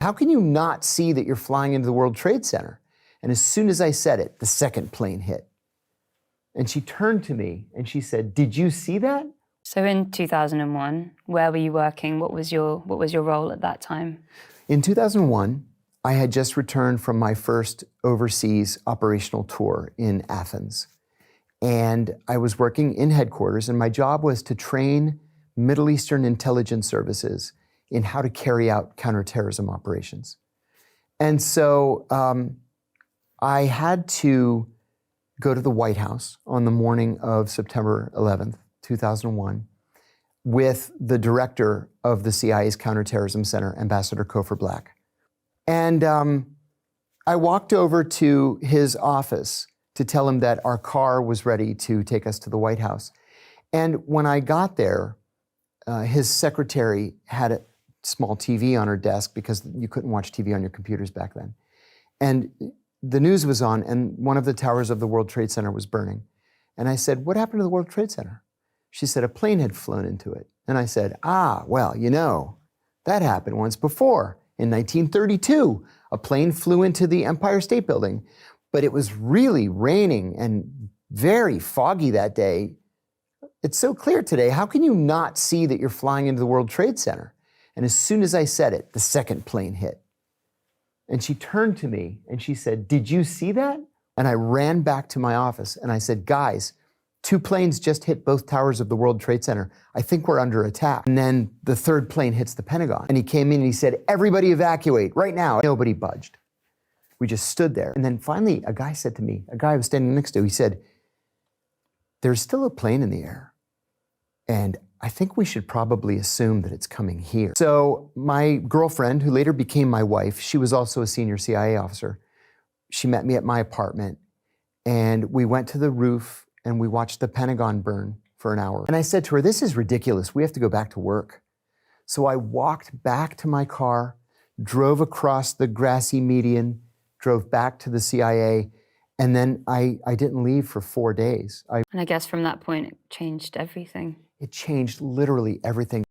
How can you not see that you're flying into the World Trade Center? And as soon as I said it, the second plane hit. And she turned to me and she said, "Did you see that?" So in 2001, where were you working? What was your role at that time? In 2001, I had just returned from my first overseas operational tour in Athens. And I was working in headquarters, and my job was to train Middle Eastern intelligence services in how to carry out counterterrorism operations. And so I had to go to the White House on the morning of September 11th, 2001, with the director of the CIA's Counterterrorism Center, Ambassador Cofer Black. And I walked over to his office to tell him that our car was ready to take us to the White House. And when I got there, his secretary had a small TV on her desk because you couldn't watch TV on your computers back then. And the news was on, and one of the towers of the World Trade Center was burning. And I said, "What happened to the World Trade Center?" She said, "A plane had flown into it." And I said, "Well, you know, that happened once before. In 1932, a plane flew into the Empire State Building, but it was really raining and very foggy that day. It's so clear today. How can you not see that you're flying into the World Trade Center?" And as soon as I said it, the second plane hit. And she turned to me and she said, "Did you see that?" And I ran back to my office and I said, "Guys, 2 planes just hit both towers of the World Trade Center. I think we're under attack." And then the third plane hits the Pentagon. And he came in and he said, "Everybody evacuate right now." Nobody budged. We just stood there. And then finally, a guy said to me, a guy I was standing next to, he said, "There's still a plane in the air. And I think we should probably assume that it's coming here." So my girlfriend, who later became my wife, she was also a senior CIA officer. She met me at my apartment and we went to the roof and we watched the Pentagon burn for an hour. And I said to her, "This is ridiculous. We have to go back to work." So I walked back to my car, drove across the grassy median, drove back to the CIA, and then I didn't leave for 4 days. And I guess from that point, it changed everything. It changed literally everything.